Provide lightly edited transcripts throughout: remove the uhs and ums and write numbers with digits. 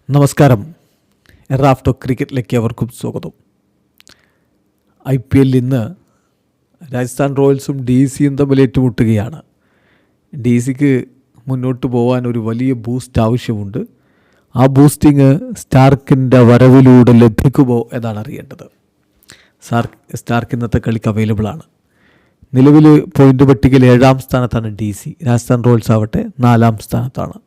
നമസ്കാരം. റാഫ്റ്റോ ക്രിക്കറ്റിലേക്ക് അവർക്കും സ്വാഗതം. IPL ഇന്ന് രാജസ്ഥാൻ റോയൽസും DC തമ്മിൽ ഏറ്റുമുട്ടുകയാണ്. DC മുന്നോട്ട് പോകാൻ ഒരു വലിയ ബൂസ്റ്റ് ആവശ്യമുണ്ട്. ആ ബൂസ്റ്റിങ് സ്റ്റാർക്കിൻ്റെ വരവിലൂടെ ലഭിക്കുമോ എന്നാണ് അറിയേണ്ടത്. സ്റ്റാർക്ക് ഇന്നത്തെ കളിക്ക് അവൈലബിളാണ്. നിലവിൽ പോയിൻ്റ് പട്ടികയിൽ 7ാം സ്ഥാനത്താണ് DC. രാജസ്ഥാൻ റോയൽസ് ആവട്ടെ 4ാം സ്ഥാനത്താണ്.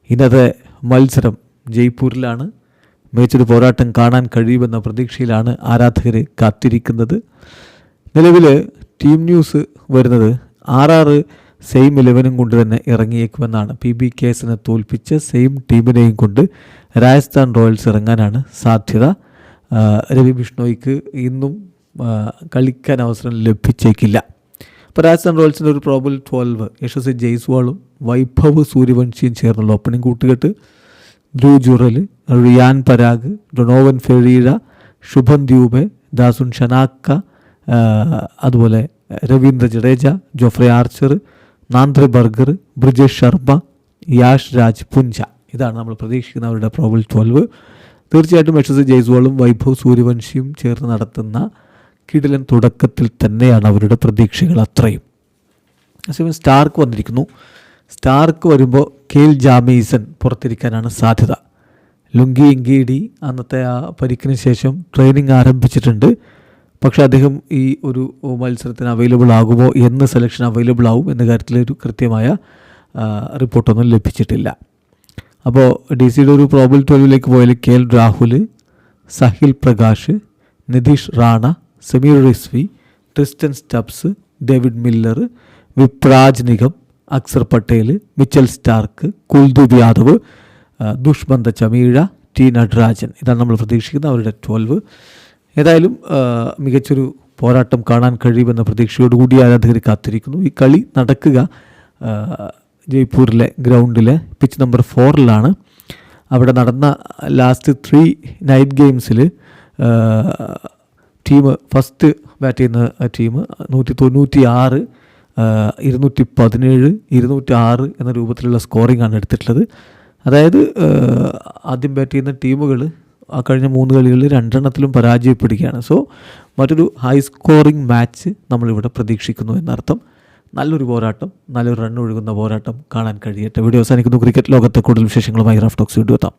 ഇന്നത്തെ മത്സരം ജയ്പൂരിലാണ്. മികച്ചൊരു പോരാട്ടം കാണാൻ കഴിയുമെന്ന പ്രതീക്ഷയിലാണ് ആരാധകർ കാത്തിരിക്കുന്നത്. നിലവിൽ ടീം ന്യൂസ് വരുന്നത് RR സെയിം 11 കൊണ്ട് തന്നെ ഇറങ്ങിയേക്കുമെന്നാണ്. PBKസിനെ തോൽപ്പിച്ച സെയിം ടീമിനെയും കൊണ്ട് രാജസ്ഥാൻ റോയൽസ് ഇറങ്ങാനാണ് സാധ്യത. രവി ബിഷ്ണോയ്ക്ക് ഇന്നും കളിക്കാൻ അവസരം ലഭിച്ചേക്കില്ല. അപ്പോൾ രാജസ്ഥാൻ റോയൽസിൻ്റെ ഒരു പ്രോബബിൾ 12 യശസ്വി ജയ്സ്വാളും വൈഭവ് സൂര്യവംശിയും ചേർന്നുള്ള ഓപ്പണിംഗ് കൂട്ടുകെട്ട്: ധ്രുവ് ജുറൽ, റിയാൻ പരാഗ്, ഡൊണോവൻ ഫെരീര, ശുഭൻ ദ്യൂബെ, ദാസുൻ ഷനാക്ക, അതുപോലെ Ravindra Jadeja, Jofra Archer, Nandre Burger, Brijesh Sharma, Yash Raj Punja. ഇതാണ് നമ്മൾ പ്രതീക്ഷിക്കുന്ന അവരുടെ പ്രോബബിൾ 12. തീർച്ചയായിട്ടും യശസ്വി ജയ്സ്വാളും വൈഭവ് സൂര്യവംശിയും ചേർന്ന് നടത്തുന്ന കിടിലൻ തുടക്കത്തിൽ തന്നെയാണ് അവരുടെ പ്രതീക്ഷകൾ അത്രയും. അതേസമയം സ്റ്റാർക്ക് വന്നിരിക്കുന്നു. സ്റ്റാർക്ക് വരുമ്പോൾ കെയിൽ ജാമീസൺ പുറത്തിരിക്കാനാണ് സാധ്യത. ലുങ്കി ഇങ്കീഡി അന്നത്തെ ആ പരിക്കിന് ശേഷം ട്രെയിനിങ് ആരംഭിച്ചിട്ടുണ്ട്. പക്ഷേ അദ്ദേഹം ഈ ഒരു മത്സരത്തിന് അവൈലബിൾ ആകുമോ, എന്ന് സെലക്ഷൻ അവൈലബിൾ ആവും എന്ന കാര്യത്തിൽ ഒരു കൃത്യമായ റിപ്പോർട്ടൊന്നും ലഭിച്ചിട്ടില്ല. അപ്പോൾ DCയുടെ ഒരു പ്രോബബിൾ 12 പോയാൽ KL Rahul, Sahil Prakash, Nitish Rana, Sameer Rizvi, Tristan Stubbs, David Miller, Vipraj Nigam, Axar Patel, Mitchell Starc, Kuldeep Yadav, Dushmantha Chameera, T Natarajan. ഇതാണ് നമ്മൾ പ്രതീക്ഷിക്കുന്ന അവരുടെ 12. ഏതായാലും മികച്ചൊരു പോരാട്ടം കാണാൻ കഴിയുമെന്ന പ്രതീക്ഷയോടുകൂടി ആരാധകർ കാത്തിരിക്കുന്നു. ഈ കളി നടക്കുക ജയ്പൂരിലെ ഗ്രൗണ്ടിലെ പിച്ച് നമ്പർ 4 അവിടെ നടന്ന ലാസ്റ്റ് 3 നൈറ്റ് ഗെയിംസിൽ ടീം ഫസ്റ്റ് ബാറ്റ് ചെയ്യുന്ന ടീം 196, 217, 206 എന്ന രൂപത്തിലുള്ള സ്കോറിംഗ് ആണ് എടുത്തിട്ടുള്ളത്. അതായത് ആദ്യം ബാറ്റ് ചെയ്യുന്ന ടീമുകൾ ആ കഴിഞ്ഞ 3 കളികളിൽ 2 പരാജയപ്പെടുകയാണ്. സോ മറ്റൊരു ഹൈ സ്കോറിംഗ് മാച്ച് നമ്മളിവിടെ പ്രതീക്ഷിക്കുന്നു എന്നർത്ഥം. നല്ലൊരു പോരാട്ടം, നല്ലൊരു റൺ ഒഴുകുന്ന പോരാട്ടം കാണാൻ കഴിയട്ടെ. വീഡിയോ അവസാനിക്കുന്നു. ക്രിക്കറ്റ് ലോകത്തെ കൂടുതൽ വിശേഷങ്ങളുമായി റാഫ് ടോക്സ് വീഡിയോ എത്താം.